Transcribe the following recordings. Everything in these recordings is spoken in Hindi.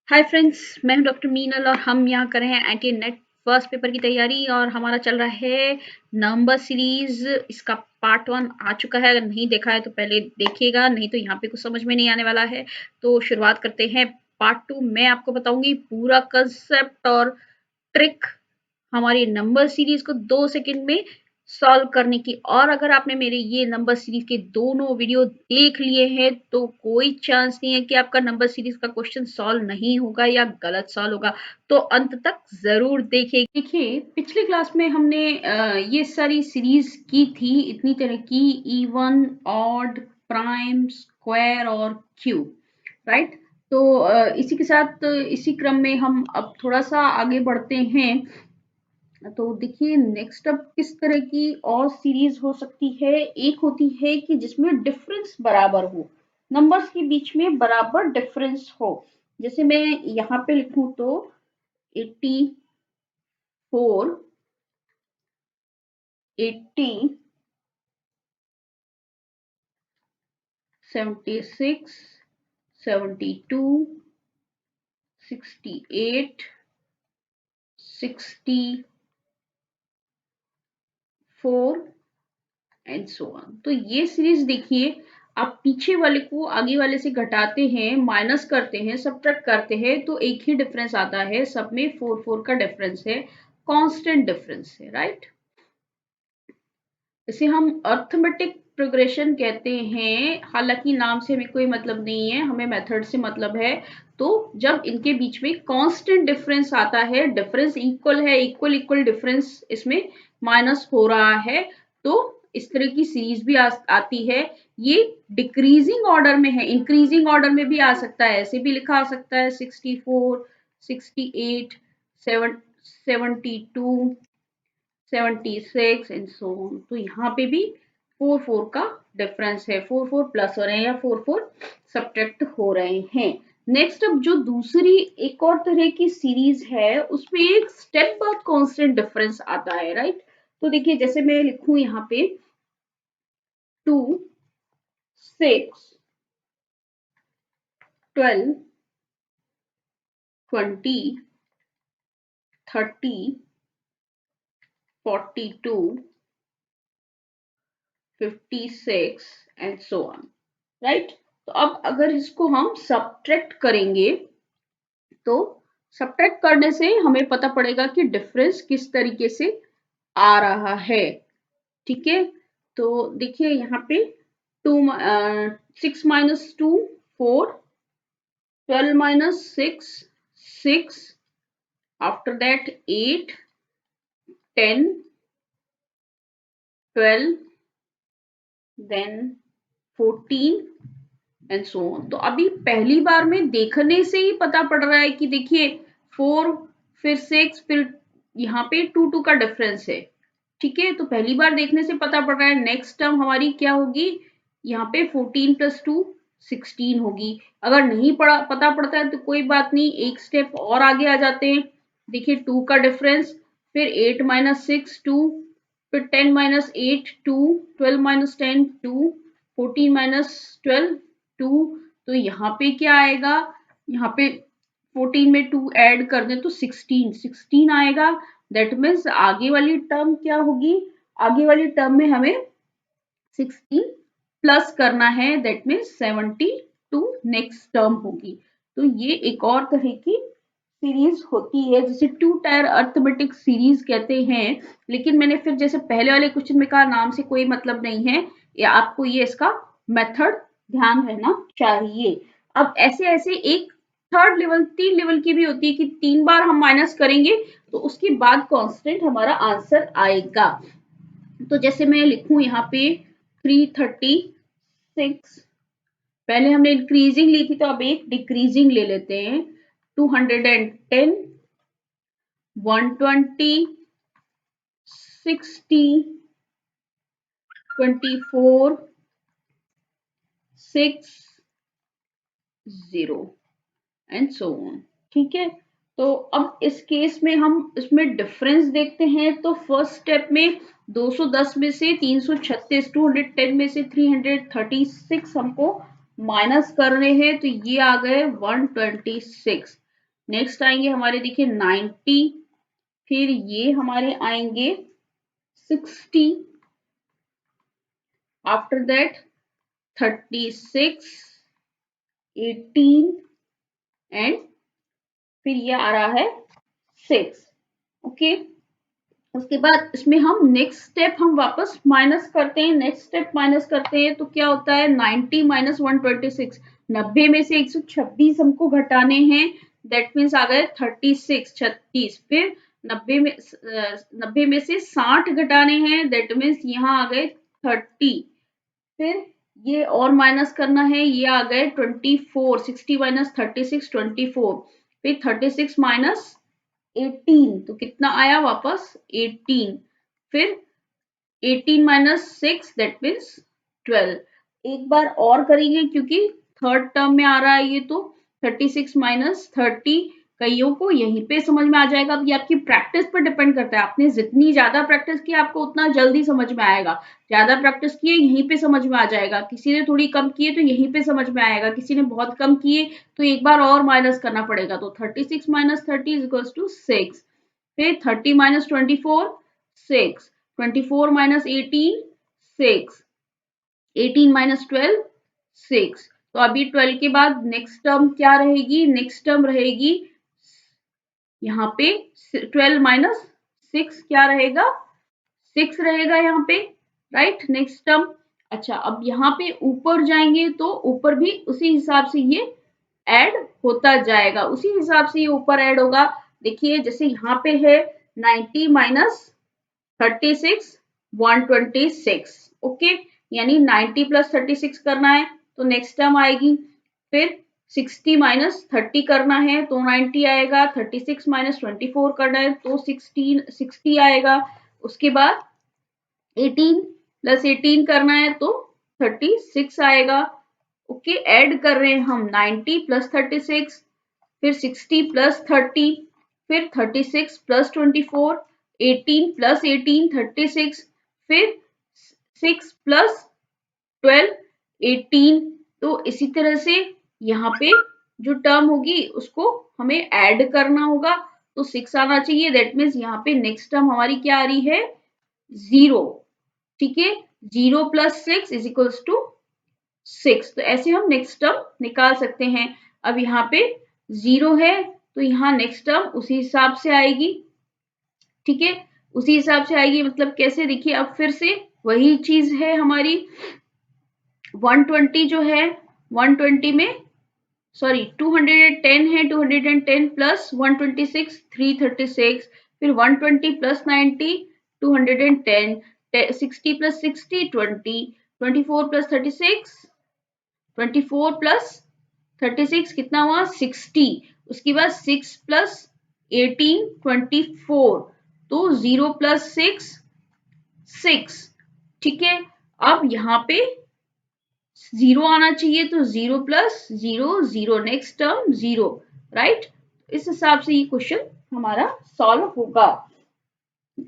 हाय फ्रेंड्स, मैं हूं डॉक्टर मीनल और हम यहाँ कर रहे हैं एंटी नेट फर्स्ट पेपर की तैयारी और हमारा चल रहा है नंबर सीरीज। इसका पार्ट 1 आ चुका है। अगर नहीं देखा है तो पहले देखिएगा, नहीं तो यहाँ पे कुछ समझ में नहीं आने वाला है। तो शुरुआत करते हैं पार्ट 2। मैं आपको बताऊंगी पूरा कंसेप्ट और ट्रिक हमारी नंबर सीरीज को 2 सेकंड में सॉल्व करने की। और अगर आपने मेरे ये नंबर सीरीज के दोनों वीडियो देख लिए हैं तो कोई चांस नहीं है कि आपका नंबर सीरीज का क्वेश्चन सॉल्व नहीं होगा या गलत सॉल्व होगा। तो अंत तक जरूर देखिए। देखिए, पिछली क्लास में हमने ये सारी सीरीज की थी, इतनी तरह की, इवन, ऑड, प्राइम, स्क्वायर और क्यूब, राइट। तो इसी के साथ इसी क्रम में हम अब थोड़ा सा आगे बढ़ते हैं। तो देखिए, नेक्स्ट अब किस तरह की और सीरीज हो सकती है। एक होती है कि जिसमें डिफरेंस बराबर हो, नंबर्स के बीच में बराबर डिफरेंस हो। जैसे मैं यहाँ पे लिखूं तो 84, 80, 76, 72, 68, 64 एंड सो ऑन। तो ये सीरीज देखिए, आप पीछे वाले को आगे वाले से घटाते हैं, माइनस करते हैं, सब्ट्रैक्ट करते हैं तो एक ही डिफरेंस आता है। सब में 4 का डिफरेंस है, कांस्टेंट डिफरेंस है, राइट। इसे हम अर्थमेटिक प्रोग्रेशन कहते हैं। हालांकि नाम से हमें कोई मतलब नहीं है, हमें मेथड से मतलब है। तो जब इनके बीच में कांस्टेंट डिफरेंस आता है, डिफरेंस इक्वल है, इक्वल इक्वल डिफरेंस इसमें माइनस हो रहा है, तो इस तरह की सीरीज भी आती है। ये डिक्रीजिंग ऑर्डर में है, इंक्रीजिंग ऑर्डर में भी आ सकता है, ऐसे भी लिखा आ सकता है 64, 68, 72, 76 एंड सो ऑन। तो यहाँ पे भी 4 का डिफरेंस है, 4 प्लस हो रहे हैं या 4 सब्ट्रैक्ट हो रहे हैं। नेक्स्ट, अब जो दूसरी एक और तरह की सीरीज है उसमें एक स्टेप बाद कांस्टेंट डिफरेंस आता है, राइट। तो देखिए, जैसे मैं लिखूं यहाँ पे 2, 6, 12, 20, 30, 42, 56 एंड सो ऑन, राइट। तो अब अगर इसको हम सब्ट्रैक्ट करेंगे तो सब्ट्रैक्ट करने से हमें पता पड़ेगा कि डिफरेंस किस तरीके से आ रहा है, ठीक है। तो देखिए यहाँ पे 6 minus 2 4, 12 minus 6 6, after that 8, 10, 12, then 14 and so on. तो अभी पहली बार में देखने से ही पता पड़ रहा है कि देखिए 4, फिर 6, फिर यहाँ पे 2 का डिफरेंस है, ठीक है। तो पहली बार देखने से पता पड़ रहा है। नेक्स्ट टर्म हमारी क्या होगी, यहाँ पे 14 प्लस 2 16 होगी। अगर नहीं पता पड़ता है तो कोई बात नहीं, एक स्टेप और आगे आ जाते हैं। देखिए 2 का डिफरेंस, फिर 8 माइनस 6 2, फिर 10 माइनस 8 2, 12 माइनस 10 2, 14 माइनस 12 2। तो यहाँ पे क्या आएगा, यहाँ पे 14 में 2 ऐड कर दें तो 16 आएगा। दैट मीन्स आगे वाली टर्म क्या होगी, आगे वाली टर्म में हमें 16 प्लस करना है, दैट मीन्स 72 नेक्स्ट टर्म होगी। तो ये एक और तरह की सीरीज होती है जिसे 2 टायर अर्थमेटिक सीरीज कहते हैं। लेकिन मैंने फिर जैसे पहले वाले क्वेश्चन में कहा, नाम से कोई मतलब नहीं है, या आपको ये इसका मेथड ध्यान रहना चाहिए। अब ऐसे ऐसे एक थर्ड लेवल, 3 लेवल की भी होती है कि 3 बार हम माइनस करेंगे तो उसके बाद कांस्टेंट हमारा आंसर आएगा। तो जैसे मैं लिखूं यहाँ पे 336, पहले हमने इंक्रीजिंग ली थी तो अब एक डिक्रीजिंग ले लेते हैं। 210, 120, 60, 24, 6, 0 एंड सो ऑन, ठीक है। तो अब इस केस में हम इसमें डिफरेंस देखते हैं। तो फर्स्ट स्टेप में 210 में से 336, 210 में से 336 हमको माइनस करने हैं, तो ये आ गए 126। नेक्स्ट आएंगे हमारे देखिए 90, फिर ये हमारे आएंगे 60, आफ्टर दैट 36, 18 एंड फिर ये आ रहा है 6। ओके, उसके बाद इसमें हम नेक्स्ट स्टेप हम वापस माइनस करते हैं, नेक्स्ट स्टेप माइनस करते हैं तो क्या होता है 90 माइनस 126, 90 में से 126 हमको घटाने हैं, दैट मीन्स आ गए 36, 36। फिर 90 में से 60 घटाने हैं, दैट मीन्स यहाँ आ गए 30। फिर ये और माइनस करना है, ये आ गए 24, 60 माइनस 36, 24। फिर 36 माइनस 18 तो कितना आया वापस 18। फिर 18 माइनस 6 दैट मीन्स 12। एक बार और करेंगे क्योंकि थर्ड टर्म में आ रहा है ये, तो 36 माइनस 30 कईयों को यहीं पे समझ में आ जाएगा। अब ये आपकी प्रैक्टिस पर डिपेंड करता है, आपने जितनी ज्यादा प्रैक्टिस की आपको उतना जल्दी समझ में आएगा। ज्यादा प्रैक्टिस किए यहीं पे समझ में आ जाएगा, किसी ने थोड़ी कम किए तो यहीं पे समझ में आएगा, किसी ने बहुत कम किए तो एक बार और माइनस करना पड़ेगा। तो 36 माइनस 30 इज इक्वल्स टू 6। फिर 30 माइनस 24 6, 24 माइनस 18 6, 18 माइनस 12 6। तो अभी 12 के बाद नेक्स्ट टर्म क्या रहेगी, नेक्स्ट टर्म रहेगी यहाँ पे 12 माइनस 6 क्या रहेगा 6 रहेगा यहाँ पे, राइट, नेक्स्ट टर्म। अच्छा, अब यहाँ पे ऊपर जाएंगे तो ऊपर भी उसी हिसाब से ये ऐड होता जाएगा, उसी हिसाब से ये ऊपर ऐड होगा। देखिए जैसे यहाँ पे है 90 माइनस 36 126। ओके, यानी 90 प्लस 36 करना है तो नेक्स्ट टर्म आएगी। फिर 60 माइनस 30 करना है तो 90 आएगा, 36 माइनस 24 करना है तो 60 आएगा। उसके बाद 18 प्लस 18 करना है तो 36 आएगा। ओके, ऐड कर रहे हैं हम 90 प्लस 36, फिर 60 प्लस 30, फिर 36 प्लस 24, 18 प्लस 18 36, फिर 6 प्लस 12 18। तो इसी तरह से यहाँ पे जो टर्म होगी उसको हमें ऐड करना होगा, तो 6 आना चाहिए, दैट मीन्स यहाँ पे नेक्स्ट टर्म हमारी क्या आ रही है 0। ठीक है, 0 प्लस 6 इज इक्वल्स टू 6। तो ऐसे हम नेक्स्ट टर्म निकाल सकते हैं। अब यहाँ पे 0 है तो यहाँ नेक्स्ट टर्म उसी हिसाब से आएगी। ठीक है, उसी हिसाब से आएगी, मतलब कैसे, देखिए अब फिर से वही चीज है हमारी 120 जो है 120 में, सॉरी 210 है, 210 प्लस 126 336, फिर 120 प्लस 90 210, 60 प्लस 60 20, 24 प्लस 36 24 प्लस 36 कितना हुआ 60। उसके बाद 6 प्लस 18 24, तो 0 प्लस 6 6। ठीक है, अब यहाँ पे 0 आना चाहिए तो 0 प्लस 0 0, नेक्स्ट टर्म 0, राइट। इस हिसाब से ये क्वेश्चन हमारा सॉल्व होगा।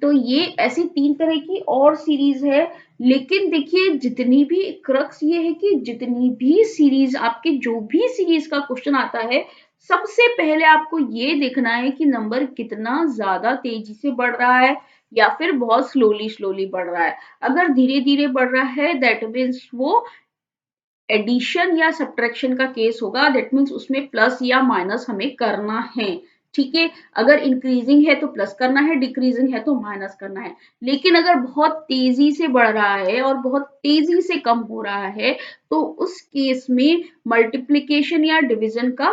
तो ये ऐसी 3 तरह की और सीरीज है, लेकिन देखिए जितनी भी क्रक्स ये है कि जितनी भी सीरीज आपके जो भी सीरीज का क्वेश्चन आता है, सबसे पहले आपको ये देखना है कि नंबर कितना ज्यादा तेजी से बढ़ रहा है या फिर बहुत स्लोली स्लोली बढ़ रहा है। अगर धीरे धीरे बढ़ रहा है दैट मीन्स वो एडिशन या सब्ट्रैक्शन का केस होगा, दैट मीन्स उसमें प्लस या माइनस हमें करना है। ठीक है, अगर इंक्रीजिंग है तो प्लस करना है, डिक्रीजिंग है तो माइनस करना है। लेकिन अगर बहुत तेजी से बढ़ रहा है और बहुत तेजी से कम हो रहा है तो उस केस में मल्टीप्लीकेशन या डिवीजन का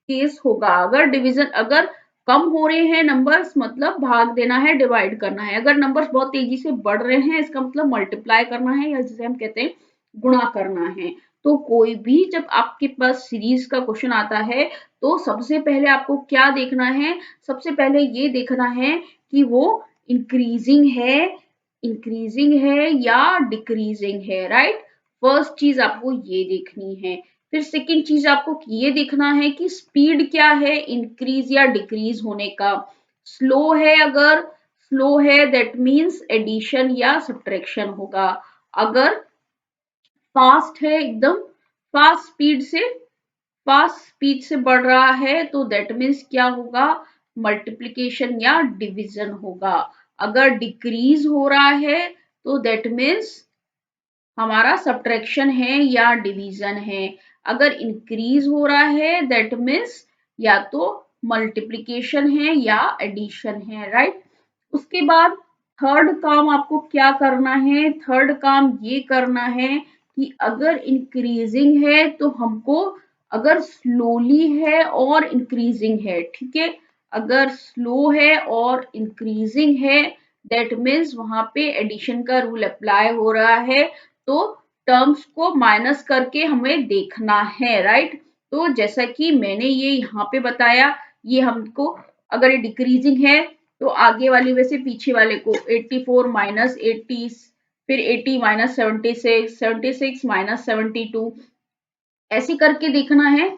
केस होगा। अगर कम हो रहे हैं नंबर्स मतलब भाग देना है, डिवाइड करना है। अगर नंबर्स बहुत तेजी से बढ़ रहे हैं इसका मतलब मल्टीप्लाई करना है, या जिसे हम कहते हैं गुणा करना है। तो कोई भी जब आपके पास सीरीज का क्वेश्चन आता है तो सबसे पहले आपको क्या देखना है, सबसे पहले ये देखना है कि वो इंक्रीजिंग है या डिक्रीजिंग है, राइट। फर्स्ट चीज आपको ये देखनी है। फिर सेकंड चीज आपको ये देखना है कि स्पीड क्या है इंक्रीज या डिक्रीज होने का। स्लो है, अगर स्लो है दैट मीन्स एडिशन या सब्ट्रैक्शन होगा। अगर फास्ट है, एकदम फास्ट स्पीड से फास्ट स्पीड से बढ़ रहा है तो दैट मीन्स क्या होगा, मल्टीप्लीकेशन या डिवीजन होगा। अगर डिक्रीज हो रहा है तो दैट मीन्स हमारा सब्ट्रैक्शन है या डिवीजन है। अगर इंक्रीज हो रहा है दैट मीन्स या तो मल्टीप्लिकेशन है या एडिशन है, राइट। उसके बाद थर्ड काम आपको क्या करना है, थर्ड काम ये करना है कि अगर इंक्रीजिंग है तो हमको, अगर स्लोली है और इंक्रीजिंग है, ठीक है, अगर स्लो है और इंक्रीजिंग है दैट मीन्स वहां पे एडिशन का रूल अप्लाई हो रहा है, तो टर्म्स को माइनस करके हमें देखना है, राइट। तो जैसा कि मैंने ये यहाँ पे बताया, ये हमको अगर ये डिक्रीजिंग है तो आगे वाली में से पीछे वाले को 84 माइनस 80, फिर 80 माइनस 76, 76 माइनस 72, ऐसे करके देखना है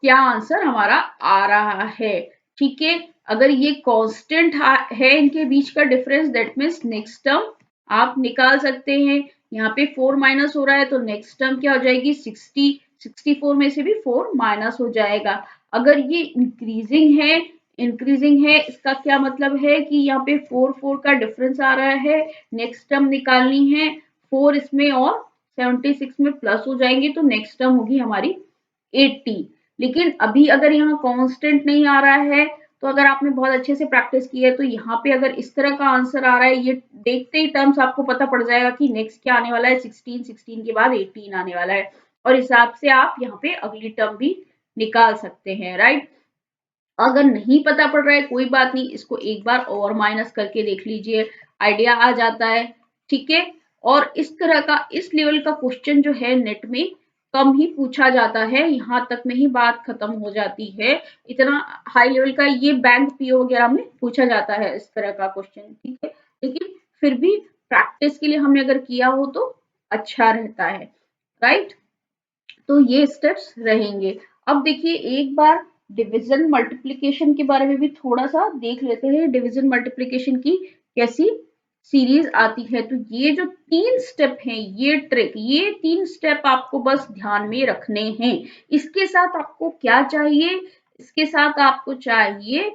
क्या आंसर हमारा आ रहा है, ठीक है। अगर ये कांस्टेंट है इनके बीच का difference that means next term आप निकाल सकते हैं। यहाँ पे 4 माइनस हो रहा है तो नेक्स्ट टर्म क्या हो जाएगी, 60, 64 में से भी 4 माइनस हो जाएगा। अगर ये इंक्रीजिंग है इसका क्या मतलब है कि यहाँ पे 4 4 का डिफरेंस आ रहा है, नेक्स्ट टर्म निकालनी है, 4 इसमें और 76 में प्लस हो जाएंगे तो नेक्स्ट टर्म होगी हमारी 80। लेकिन अभी अगर यहाँ कांस्टेंट नहीं आ रहा है तो अगर आपने बहुत अच्छे से प्रैक्टिस की है तो यहाँ पे अगर इस तरह का आंसर आ रहा है, ये देखते ही टर्म्स आपको पता पड़ जाएगा कि नेक्स्ट क्या आने वाला है, 16, 16 के बाद 18 आने वाला है, और हिसाब से आप यहाँ पे अगली टर्म भी निकाल सकते हैं, राइट। अगर नहीं पता पड़ रहा है कोई बात नहीं, इसको एक बार और माइनस करके देख लीजिए, आइडिया आ जाता है, ठीक है। और इस तरह का, इस लेवल का क्वेश्चन जो है नेट में कम ही पूछा जाता है, यहाँ तक में ही बात खत्म हो जाती है। इतना हाई लेवल का ये बैंक पीओ वगैरह में पूछा जाता है इस तरह का क्वेश्चन, ठीक है। लेकिन फिर भी प्रैक्टिस के लिए हमने अगर किया हो तो अच्छा रहता है, राइट। तो ये स्टेप्स रहेंगे। अब देखिए एक बार डिवीजन मल्टीप्लिकेशन के बारे में भी थोड़ा सा देख लेते हैं, डिवीजन मल्टीप्लिकेशन की कैसी सीरीज आती है। तो ये जो 3 स्टेप हैं, ये ट्रिक, ये 3 स्टेप आपको बस ध्यान में रखने हैं। इसके साथ आपको क्या चाहिए, इसके साथ आपको चाहिए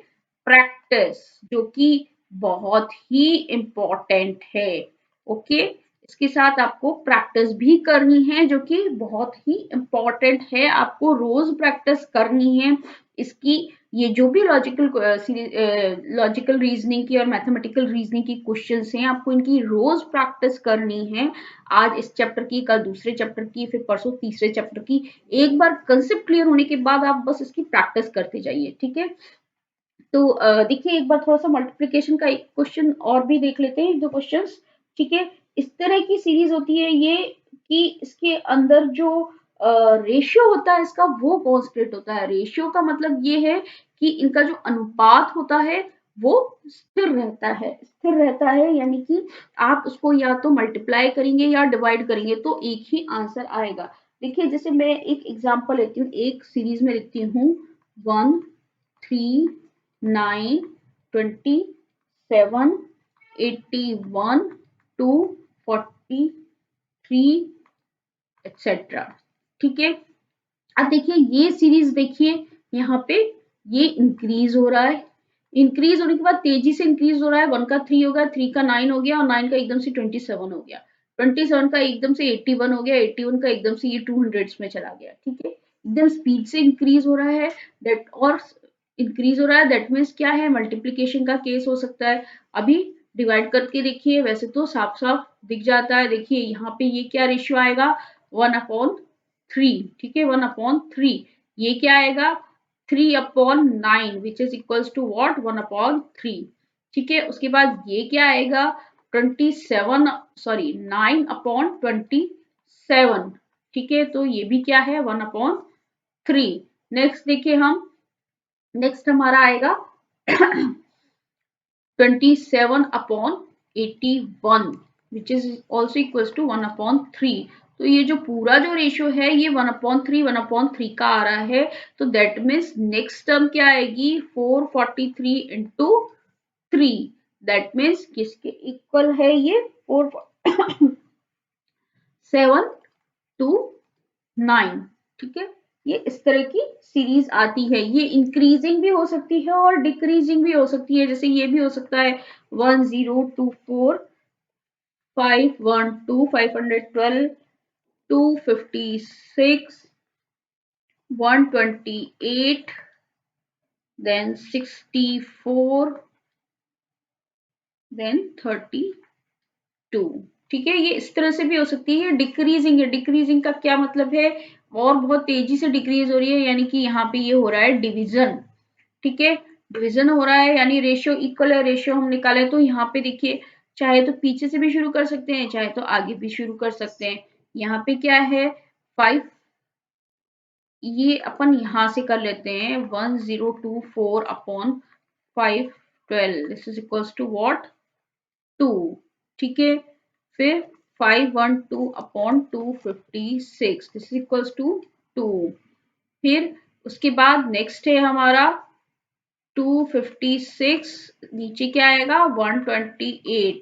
प्रैक्टिस, जो कि बहुत ही इम्पोर्टेंट है, ओके। इसके साथ आपको प्रैक्टिस भी करनी है जो कि बहुत ही इम्पोर्टेंट है, आपको रोज प्रैक्टिस करनी है इसकी। ये जो भी लॉजिकल रीजनिंग की और मैथमेटिकल रीजनिंग की क्वेश्चंस हैं, आपको इनकी रोज प्रैक्टिस करनी है। आज इस चैप्टर की, कल दूसरे चैप्टर की, फिर परसों तीसरे चैप्टर की। एक बार कंसेप्ट क्लियर होने के बाद आप बस इसकी प्रैक्टिस करते जाइए, ठीक है। तो देखिए एक बार थोड़ा सा मल्टीप्लिकेशन का एक क्वेश्चन और भी देख लेते हैं, एक दो क्वेश्चंस, ठीक है। इस तरह की सीरीज होती है ये कि इसके अंदर जो रेशियो होता है इसका वो कांस्टेंट होता है। रेशियो का मतलब ये है कि इनका जो अनुपात होता है वो स्थिर रहता है, स्थिर रहता है, यानी कि आप उसको या तो मल्टीप्लाई करेंगे या डिवाइड करेंगे तो एक ही आंसर आएगा। देखिए जैसे मैं एक एग्जांपल लेती हूँ, एक सीरीज में लिखती हूँ 1 3 9 27 81 243 एक्सेट्रा, ठीक है। अब देखिए ये सीरीज, देखिए यहाँ पे ये इंक्रीज हो रहा है, इंक्रीज होने के बाद तेजी से इंक्रीज हो रहा है, 1 का 3 हो गया, 3 का 9 हो गया, और 9 का एकदम से 27 हो गया, 27 का एकदम से 81 हो गया, 81 का एकदम से ये 200 में चला गया, ठीक है। एकदम स्पीड से इंक्रीज हो रहा है, दैट और इंक्रीज हो रहा है दैट मीन्स क्या है, मल्टीप्लीकेशन का केस हो सकता है। अभी डिवाइड करके देखिए, वैसे तो साफ साफ दिख जाता है, देखिए यहाँ पे ये क्या रेशियो आएगा, 1/3, ठीक है, 1/3। ये क्या आएगा, 3/9 which is equals to what, 1/3, ठीक है। उसके बाद ये क्या आएगा, 27, सॉरी 9/27, ठीक है। तो ये भी क्या है, 1/3। नेक्स्ट देखिए हम, नेक्स्ट हमारा आएगा 27/81 which is also equal to 1/3। तो ये जो पूरा जो रेशियो है ये 1/3 का आ रहा है। तो दैट मीन्स नेक्स्ट टर्म क्या आएगी, 443 इंटू 3, दैट मीन्स किसके इक्वल है ये, 4 7 to 9, ठीक है। ये इस तरह की सीरीज आती है। ये इंक्रीजिंग भी हो सकती है और डिक्रीजिंग भी हो सकती है। जैसे ये भी हो सकता है 1024 512 512 256 128 then 64 then 32। ठीक है, ये इस तरह से भी हो सकती है। डिक्रीजिंग है, डिक्रीजिंग का क्या मतलब है, और बहुत तेजी से डिक्रीज हो रही है, यानी कि यहाँ पे ये हो रहा है डिवीजन। ठीक है, डिवीजन हो रहा है यानी रेशियो इक्वल है। रेशियो हम निकाले तो यहाँ पे देखिए, चाहे तो पीछे से भी शुरू कर सकते हैं, चाहे तो आगे भी शुरू कर सकते हैं। यहाँ पे क्या है 5, ये अपन यहां से कर लेते हैं 1024 upon 512 this is equals to what 2। ठीक है, फिर 512 upon 256 this is equals to 2। फिर उसके बाद नेक्स्ट है हमारा 256, नीचे क्या आएगा 128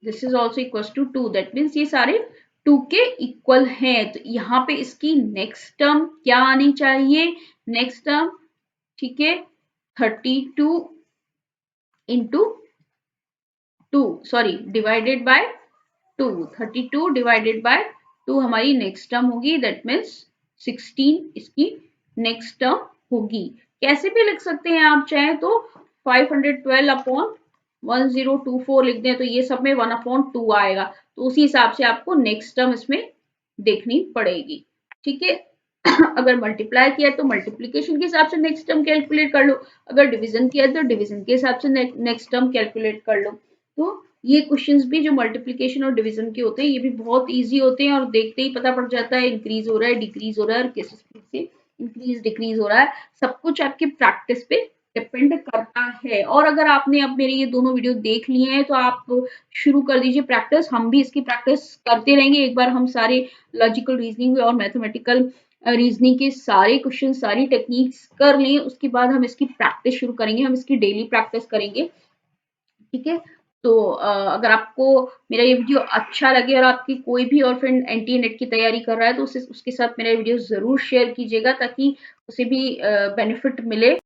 this is also equals to 2। That means ये सारे 2 के इक्वल हैं। तो यहाँ पे इसकी नेक्स्ट टर्म क्या आनी चाहिए, नेक्स्ट टर्म, ठीक है, 32 into 2 sorry divided by 2, 32 divided by 2 हमारी नेक्स्ट टर्म होगी। दैट मीन्स 16 इसकी नेक्स्ट टर्म होगी। कैसे भी लिख सकते हैं आप, चाहे तो 512 अपॉन 1024 लिख दें तो ये सब में 1 अपॉन 2 आएगा। तो उसी हिसाब से आपको नेक्स्ट टर्म इसमें देखनी पड़ेगी। ठीक है, अगर मल्टीप्लाई किया तो मल्टीप्लीकेशन के हिसाब से नेक्स्ट टर्म कैलकुलेट कर लो, अगर डिवीजन किया तो डिवीजन के हिसाब से नेक्स्ट टर्म कैलकुलेट कर लो। तो ये क्वेश्चंस भी जो मल्टीप्लिकेशन और डिवीजन के होते हैं ये भी बहुत इजी होते हैं, और देखते ही पता पड़ जाता है इंक्रीज हो रहा है डिक्रीज हो रहा है और किस स्पीड से इंक्रीज डिक्रीज हो रहा है। सब कुछ आपकी प्रैक्टिस पे डिपेंड करता है। और अगर आपने अब मेरे ये दोनों वीडियो देख लिए हैं तो आप शुरू कर दीजिए प्रैक्टिस। हम भी इसकी प्रैक्टिस करते रहेंगे। एक बार हम सारे लॉजिकल रीजनिंग और मैथमेटिकल रीजनिंग के सारे क्वेश्चन सारी टेक्निक्स कर लें, उसके बाद हम इसकी प्रैक्टिस शुरू करेंगे, हम इसकी डेली प्रैक्टिस करेंगे। ठीक है, तो अगर आपको मेरा ये वीडियो अच्छा लगे और आपकी कोई भी और फ्रेंड एनटीए नेट की तैयारी कर रहा है तो उसके साथ मेरा वीडियो जरूर शेयर कीजिएगा, ताकि उसे भी बेनिफिट मिले।